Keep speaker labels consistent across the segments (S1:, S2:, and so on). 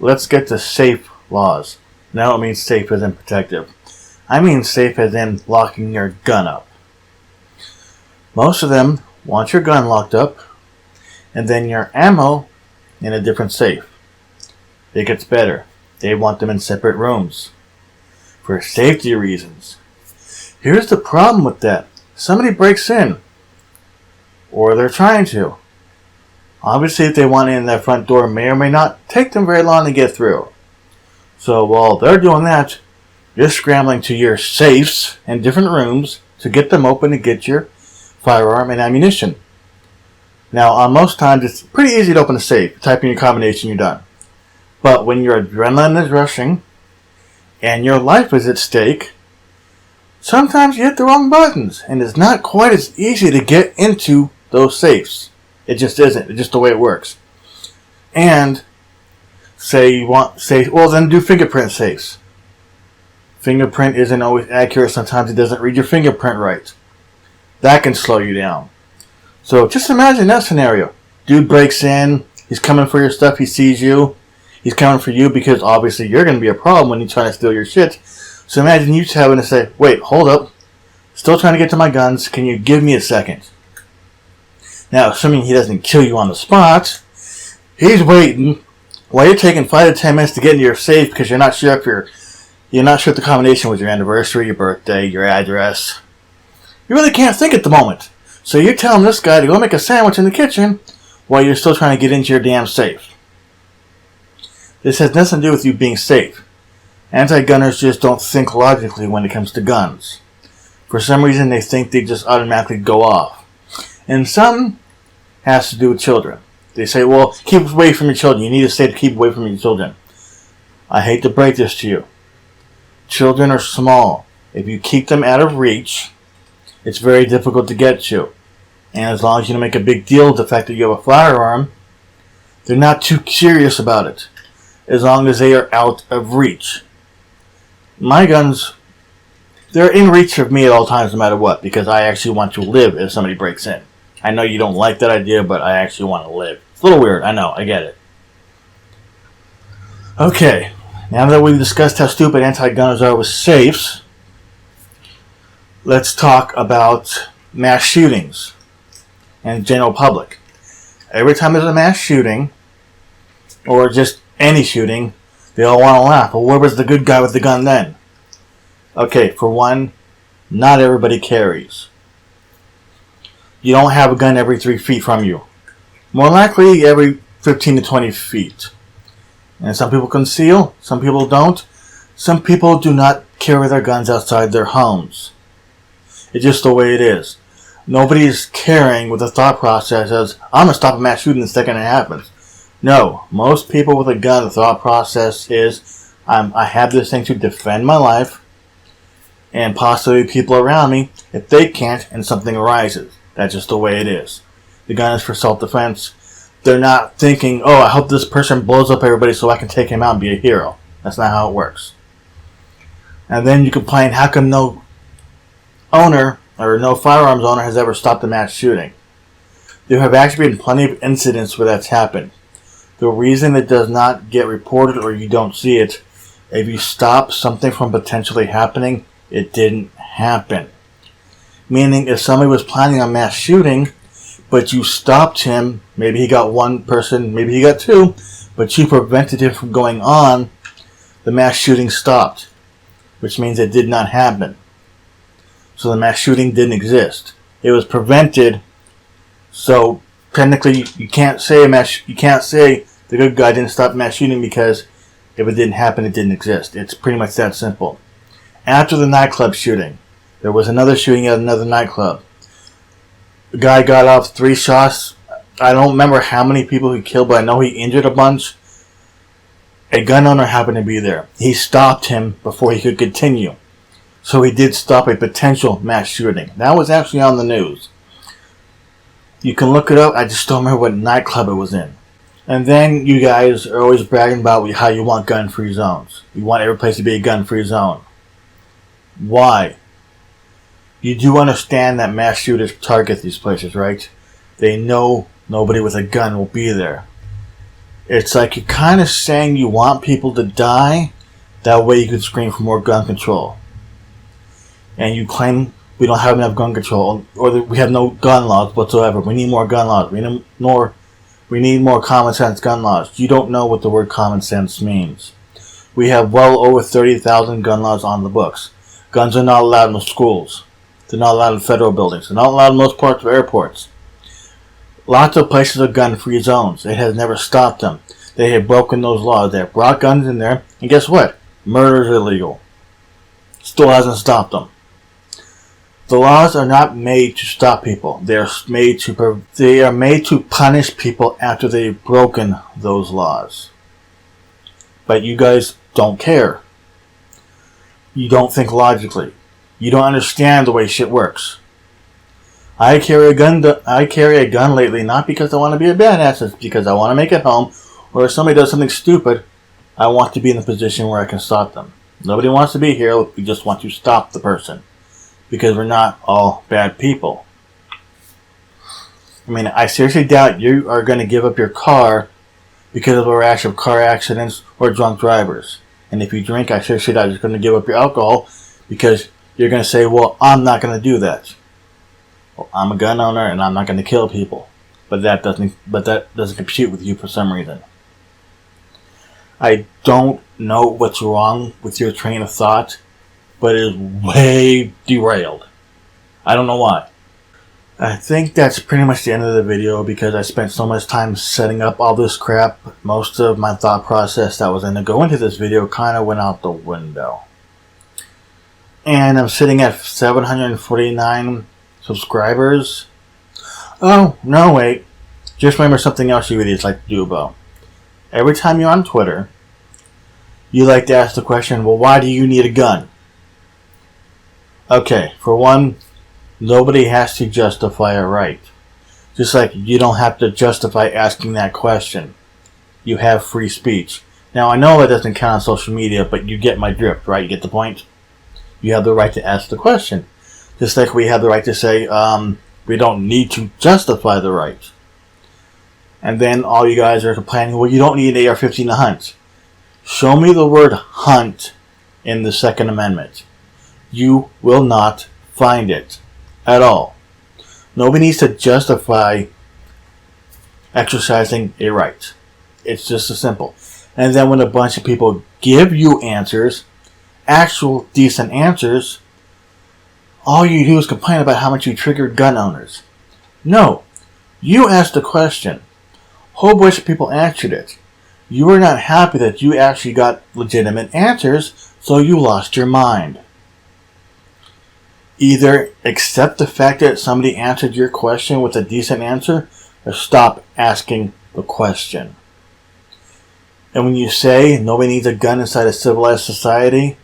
S1: let's get to safe laws. Now I don't mean safe as in protective. I mean safe as in locking your gun up. Most of them want your gun locked up, and then your ammo in a different safe. It gets better. They want them in separate rooms for safety reasons. Here's the problem with that. Somebody breaks in, or they're trying to. Obviously, if they want in that front door, may or may not take them very long to get through. So while they're doing that, you're scrambling to your safes in different rooms to get them open to get your firearm and ammunition. Now, on most times, it's pretty easy to open a safe. Type in your combination, you're done. But when your adrenaline is rushing and your life is at stake, sometimes you hit the wrong buttons, and it's not quite as easy to get into those safes. It just isn't. It's just the way it works. And then do fingerprint safes. Fingerprint isn't always accurate. Sometimes it doesn't read your fingerprint right. That can slow you down. So just imagine that scenario. Dude breaks in. He's coming for your stuff. He sees you. He's coming for you because obviously you're going to be a problem when he's trying to steal your shit. So imagine you having to say, wait, hold up. Still trying to get to my guns. Can you give me a second? Now, assuming he doesn't kill you on the spot, he's waiting while you're taking 5 to 10 minutes to get into your safe because you're not sure if the combination was your anniversary, your birthday, your address. You really can't think at the moment. So you're telling this guy to go make a sandwich in the kitchen while you're still trying to get into your damn safe. This has nothing to do with you being safe. Anti-gunners just don't think logically when it comes to guns. For some reason, they think they just automatically go off. And some has to do with children. They say, well, keep away from your children. You need to say to keep away from your children. I hate to break this to you. Children are small. If you keep them out of reach, it's very difficult to get to. And as long as you don't make a big deal of the fact that you have a firearm, they're not too serious about it. As long as they are out of reach. My guns, they're in reach of me at all times no matter what, because I actually want to live if somebody breaks in. I know you don't like that idea, but I actually want to live. It's a little weird, I know, I get it. Okay, now that we've discussed how stupid anti-gunners are with safes, let's talk about mass shootings and general public. Every time there's a mass shooting, or just any shooting, they all want to laugh. Well, where was the good guy with the gun then? Okay, for one, not everybody carries. You don't have a gun every 3 feet from you. More likely, every 15 to 20 feet. And some people conceal, some people don't. Some people do not carry their guns outside their homes. It's just the way it is. Nobody's carrying with a thought process as, I'm going to stop a mass shooting the second it happens. No, most people with a gun, the thought process is, I have this thing to defend my life and possibly people around me if they can't and something arises. That's just the way it is. The gun is for self-defense. They're not thinking, I hope this person blows up everybody so I can take him out and be a hero. That's not how it works. And then you complain, how come no owner or no firearms owner has ever stopped a mass shooting? There have actually been plenty of incidents where that's happened. The reason it does not get reported or you don't see it, if you stop something from potentially happening, it didn't happen. Meaning, if somebody was planning on mass shooting, but you stopped him, maybe he got one person, maybe he got two, but you prevented him from going on, the mass shooting stopped. Which means it did not happen. So the mass shooting didn't exist. It was prevented, so technically you can't say the good guy didn't stop mass shooting because if it didn't happen, it didn't exist. It's pretty much that simple. After the nightclub shooting, there was another shooting at another nightclub. The guy got off 3 shots. I don't remember how many people he killed, but I know he injured a bunch. A gun owner happened to be there. He stopped him before he could continue. So he did stop a potential mass shooting. That was actually on the news. You can look it up. I just don't remember what nightclub it was in. And then you guys are always bragging about how you want gun-free zones. You want every place to be a gun-free zone. Why? You do understand that mass shooters target these places, right? They know nobody with a gun will be there. It's like you're kind of saying you want people to die, that way you could scream for more gun control. And you claim we don't have enough gun control, or that we have no gun laws whatsoever. We need more gun laws. We need more common sense gun laws. You don't know what the word common sense means. We have well over 30,000 gun laws on the books. Guns are not allowed in the schools. They're not allowed in federal buildings. They're not allowed in most parts of airports. Lots of places are gun-free zones. It has never stopped them. They have broken those laws. They have brought guns in there, and guess what? Murder is illegal. Still hasn't stopped them. The laws are not made to stop people. They are made to punish people after they've broken those laws. But you guys don't care. You don't think logically. You don't understand the way shit works. I carry a gun lately, not because I want to be a badass, it's because I want to make it home, or if somebody does something stupid, I want to be in a position where I can stop them. Nobody wants to be here, we just want to stop the person. Because we're not all bad people. I mean, I seriously doubt you are going to give up your car because of a rash of car accidents or drunk drivers. And if you drink, I seriously doubt you're going to give up your alcohol because you're going to say, well, I'm not going to do that. Well, I'm a gun owner and I'm not going to kill people. But that doesn't compute with you for some reason. I don't know what's wrong with your train of thought, but it is way derailed. I don't know why. I think that's pretty much the end of the video because I spent so much time setting up all this crap. Most of my thought process that was going to go into this video kind of went out the window. And I'm sitting at 749 subscribers. Oh, no, wait. Just remember something else you idiots like to do, Bo. Every time you're on Twitter, you like to ask the question, well, why do you need a gun? Okay, for one, nobody has to justify it right. Just like you don't have to justify asking that question. You have free speech. Now, I know that doesn't count on social media, but you get my drift, right? You get the point? You have the right to ask the question. Just like we have the right to say, we don't need to justify the right. And then all you guys are complaining, well, you don't need an AR-15 to hunt. Show me the word hunt in the Second Amendment. You will not find it at all. Nobody needs to justify exercising a right. It's just as simple. And then when a bunch of people give you answers, actual decent answers, all you do is complain about how much you triggered gun owners. No. You asked a question. A whole bunch of people answered it. You were not happy that you actually got legitimate answers, so you lost your mind. Either accept the fact that somebody answered your question with a decent answer, or stop asking the question. And when you say nobody needs a gun inside a civilized society,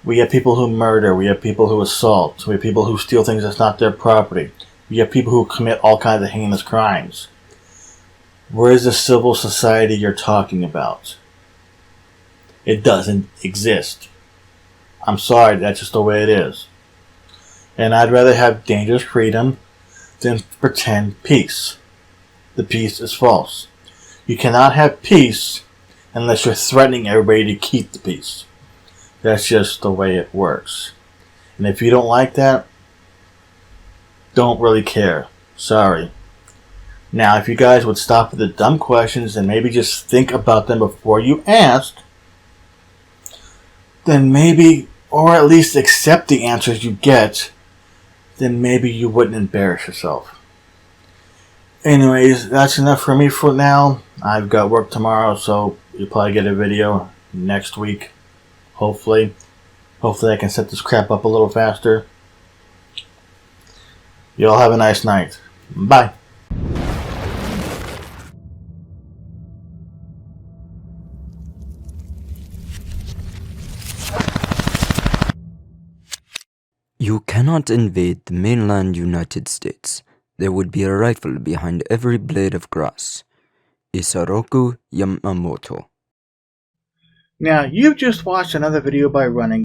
S1: we have people who murder, we have people who assault, we have people who steal things that's not their property, we have people who commit all kinds of heinous crimes. Where is the civil society you're talking about? It doesn't exist. I'm sorry, that's just the way it is. And I'd rather have dangerous freedom than pretend peace. The peace is false. You cannot have peace unless you're threatening everybody to keep the peace. That's just the way it works. And if you don't like that, don't really care. Sorry. Now, if you guys would stop with the dumb questions and maybe just think about them before you ask, then maybe, or at least accept the answers you get, then maybe you wouldn't embarrass yourself. Anyways, that's enough for me for now. I've got work tomorrow, so you'll probably get a video next week. Hopefully I can set this crap up a little faster. You all have a nice night. Bye.
S2: You cannot invade the mainland United States. There would be a rifle behind every blade of grass. Isoroku Yamamoto.
S1: Now, you've just watched another video by Running